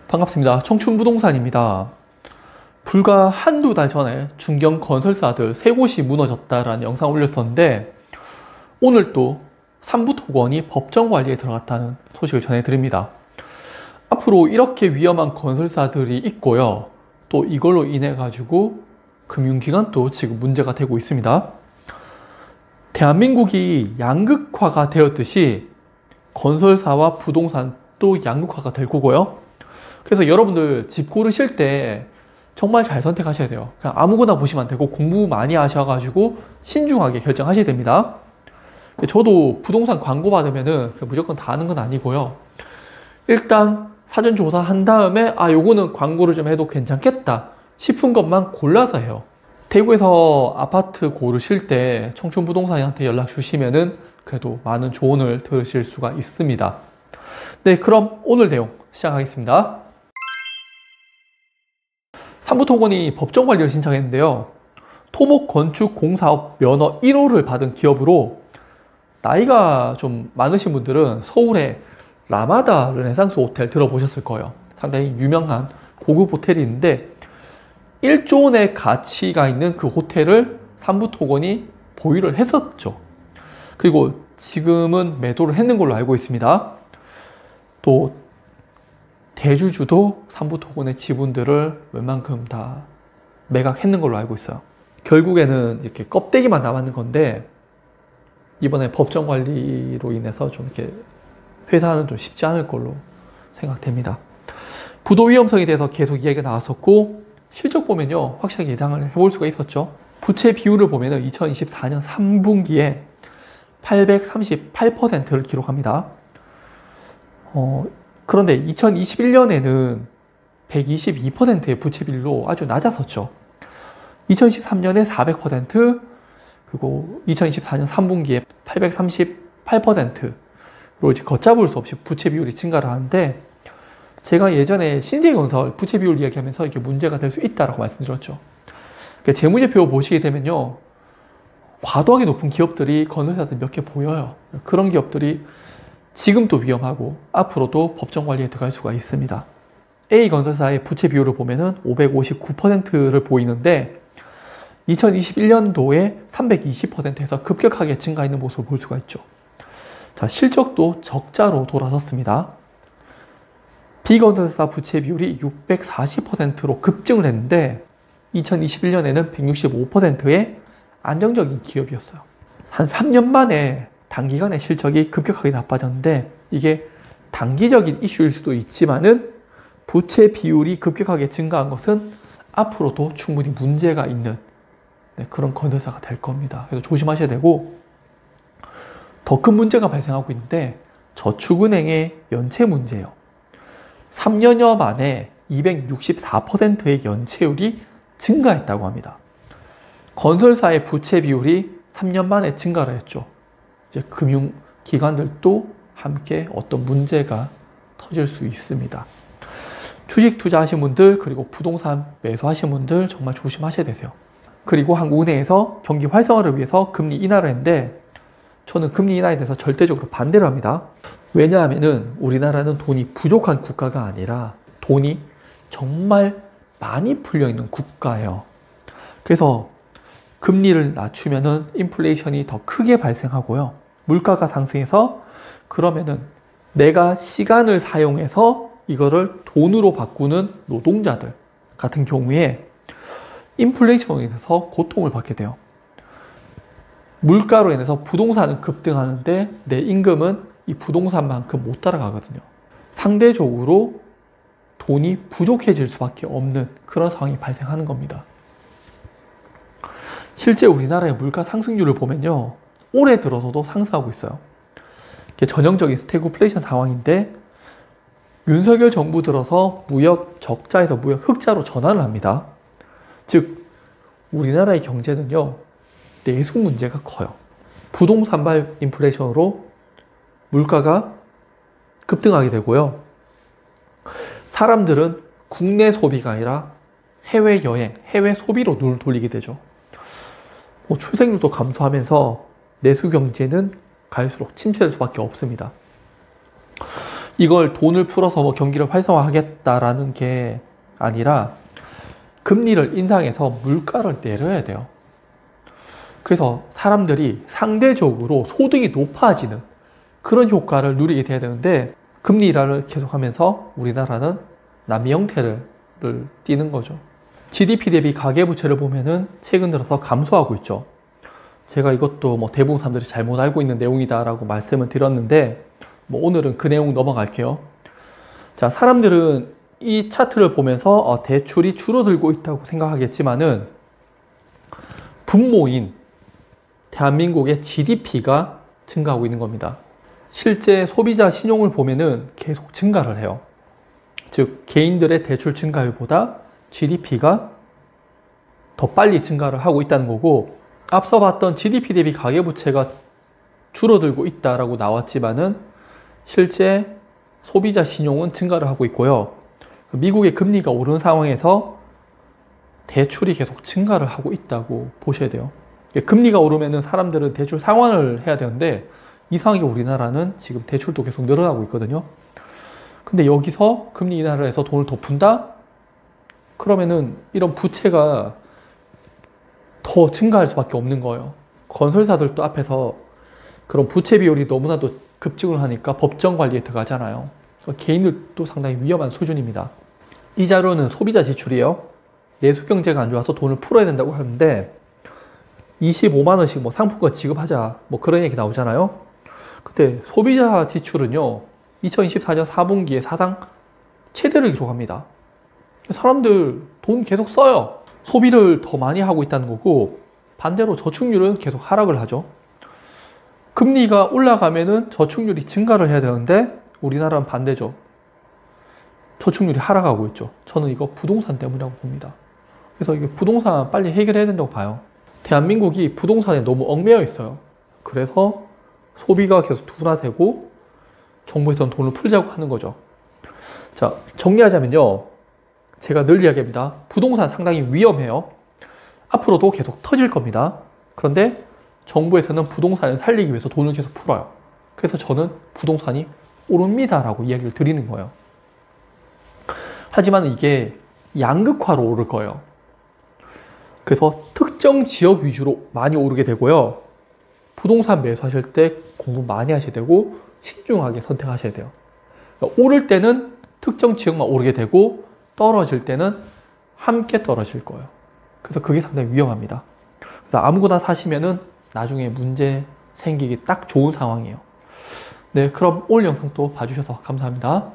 반갑습니다. 청춘부동산입니다. 불과 한두 달 전에 중견 건설사들 3곳이 무너졌다라는 영상을 올렸었는데 오늘 또 삼부토건이 법정 관리에 들어갔다는 소식을 전해드립니다. 앞으로 이렇게 위험한 건설사들이 있고요. 또 이걸로 인해 가지고 금융기관도 지금 문제가 되고 있습니다. 대한민국이 양극화가 되었듯이 건설사와 부동산도 양극화가 될 거고요. 그래서 여러분들 집 고르실 때 정말 잘 선택하셔야 돼요. 그냥 아무거나 보시면 안 되고 공부 많이 하셔가지고 신중하게 결정하셔야 됩니다. 저도 부동산 광고 받으면은 무조건 다 하는 건 아니고요. 일단 사전 조사한 다음에 요거는 광고를 좀 해도 괜찮겠다 싶은 것만 골라서 해요. 대구에서 아파트 고르실 때 청춘부동산한테 연락 주시면은 그래도 많은 조언을 들으실 수가 있습니다. 네, 그럼 오늘 내용 시작하겠습니다. 삼부토건이 법정관리를 신청했는데요. 토목건축공사업 면허 1호를 받은 기업으로 나이가 좀 많으신 분들은 서울의 라마다 르네상스 호텔 들어보셨을 거예요. 상당히 유명한 고급 호텔이 있는데 1조 원의 가치가 있는 그 호텔을 삼부토건이 보유를 했었죠. 그리고 지금은 매도를 했는 걸로 알고 있습니다. 또 대주주도 삼부토건의 지분들을 웬만큼 다 매각했는 걸로 알고 있어요. 결국에는 이렇게 껍데기만 남았는 건데 이번에 법정 관리로 인해서 좀 이렇게 회사는 좀 쉽지 않을 걸로 생각됩니다. 부도 위험성에 대해서 계속 이야기가 나왔었고 실적 보면요 확실하게 예상을 해볼 수가 있었죠. 부채 비율을 보면은 2024년 3분기에 838%를 기록합니다. 그런데 2021년에는 122%의 부채 비율로 아주 낮았었죠. 2013년에 400%, 그리고 2024년 3분기에 838%로 이제 걷잡을 수 없이 부채 비율이 증가를 하는데 제가 예전에 신세건설 부채 비율 이야기하면서 이게 문제가 될 수 있다라고 말씀드렸죠. 그러니까 재무제표 보시게 되면요. 과도하게 높은 기업들이 건설사들 몇 개 보여요. 그런 기업들이 지금도 위험하고 앞으로도 법정 관리에 들어갈 수가 있습니다. A건설사의 부채 비율을 보면은 559%를 보이는데 2021년도에 320%에서 급격하게 증가하는 모습을 볼 수가 있죠. 자, 실적도 적자로 돌아섰습니다. B건설사 부채 비율이 640%로 급증을 했는데 2021년에는 165%의 안정적인 기업이었어요. 한 3년 만에 단기간에 실적이 급격하게 나빠졌는데 이게 단기적인 이슈일 수도 있지만은 부채 비율이 급격하게 증가한 것은 앞으로도 충분히 문제가 있는 그런 건설사가 될 겁니다. 그래서 조심하셔야 되고 더 큰 문제가 발생하고 있는데 저축은행의 연체 문제예요. 3년여 만에 264%의 연체율이 증가했다고 합니다. 건설사의 부채 비율이 3년 만에 증가를 했죠. 이제 금융기관들도 함께 어떤 문제가 터질 수 있습니다. 주식 투자하신 분들 그리고 부동산 매수하신 분들 정말 조심하셔야 되세요. 그리고 한국은행에서 경기 활성화를 위해서 금리 인하를 했는데 저는 금리 인하에 대해서 절대적으로 반대를 합니다. 왜냐하면은 우리나라는 돈이 부족한 국가가 아니라 돈이 정말 많이 풀려있는 국가예요. 그래서 금리를 낮추면은 인플레이션이 더 크게 발생하고요. 물가가 상승해서 그러면은 내가 시간을 사용해서 이거를 돈으로 바꾸는 노동자들 같은 경우에 인플레이션으로 인해서 고통을 받게 돼요. 물가로 인해서 부동산은 급등하는데 내 임금은 이 부동산만큼 못 따라가거든요. 상대적으로 돈이 부족해질 수밖에 없는 그런 상황이 발생하는 겁니다. 실제 우리나라의 물가 상승률을 보면요. 올해 들어서도 상승하고 있어요. 이게 전형적인 스태그플레이션 상황인데 윤석열 정부 들어서 무역 적자에서 무역 흑자로 전환을 합니다. 즉 우리나라의 경제는요. 내수 문제가 커요. 부동산발 인플레이션으로 물가가 급등하게 되고요. 사람들은 국내 소비가 아니라 해외여행, 해외 소비로 눈을 돌리게 되죠. 출생률도 감소하면서 내수 경제는 갈수록 침체될 수밖에 없습니다. 이걸 돈을 풀어서 뭐 경기를 활성화하겠다라는 게 아니라 금리를 인상해서 물가를 내려야 돼요. 그래서 사람들이 상대적으로 소득이 높아지는 그런 효과를 누리게 돼야 되는데 금리 인하를 계속하면서 우리나라는 남이 형태를 띠는 거죠. GDP 대비 가계부채를 보면은 최근 들어서 감소하고 있죠. 제가 이것도 뭐 대부분 사람들이 잘못 알고 있는 내용이다라고 말씀을 드렸는데 뭐 오늘은 그 내용 넘어갈게요. 자, 사람들은 이 차트를 보면서 대출이 줄어들고 있다고 생각하겠지만은 분모인 대한민국의 GDP가 증가하고 있는 겁니다. 실제 소비자 신용을 보면은 계속 증가를 해요. 즉 개인들의 대출 증가율보다 GDP가 더 빨리 증가를 하고 있다는 거고, 앞서 봤던 GDP 대비 가계부채가 줄어들고 있다라고 나왔지만은 실제 소비자 신용은 증가를 하고 있고요. 미국의 금리가 오른 상황에서 대출이 계속 증가를 하고 있다고 보셔야 돼요. 금리가 오르면은 사람들은 대출 상환을 해야 되는데 이상하게 우리나라는 지금 대출도 계속 늘어나고 있거든요. 근데 여기서 금리 인하를 해서 돈을 더 푼다? 그러면은 이런 부채가 더 증가할 수밖에 없는 거예요. 건설사들도 앞에서 그런 부채 비율이 너무나도 급증을 하니까 법정 관리에 들어가잖아요. 개인들도 상당히 위험한 수준입니다. 이 자료는 소비자 지출이에요. 내수 경제가 안 좋아서 돈을 풀어야 된다고 하는데 25만 원씩 뭐 상품권 지급하자 뭐 그런 얘기 나오잖아요. 근데 소비자 지출은요 2024년 4분기에 사상 최대를 기록합니다. 사람들 돈 계속 써요. 소비를 더 많이 하고 있다는 거고, 반대로 저축률은 계속 하락을 하죠. 금리가 올라가면은 저축률이 증가를 해야 되는데 우리나라는 반대죠. 저축률이 하락하고 있죠. 저는 이거 부동산 때문이라고 봅니다. 그래서 이게 부동산 빨리 해결해야 된다고 봐요. 대한민국이 부동산에 너무 얽매여 있어요. 그래서 소비가 계속 둔화되고 정부에서는 돈을 풀자고 하는 거죠. 자, 정리하자면요. 제가 늘 이야기합니다. 부동산 상당히 위험해요. 앞으로도 계속 터질 겁니다. 그런데 정부에서는 부동산을 살리기 위해서 돈을 계속 풀어요. 그래서 저는 부동산이 오릅니다라고 이야기를 드리는 거예요. 하지만 이게 양극화로 오를 거예요. 그래서 특정 지역 위주로 많이 오르게 되고요. 부동산 매수하실 때 공부 많이 하셔야 되고 신중하게 선택하셔야 돼요. 그러니까 오를 때는 특정 지역만 오르게 되고 떨어질 때는 함께 떨어질 거예요. 그래서 그게 상당히 위험합니다. 그래서 아무거나 사시면은 나중에 문제 생기기 딱 좋은 상황이에요. 네, 그럼 오늘 영상 또 봐주셔서 감사합니다.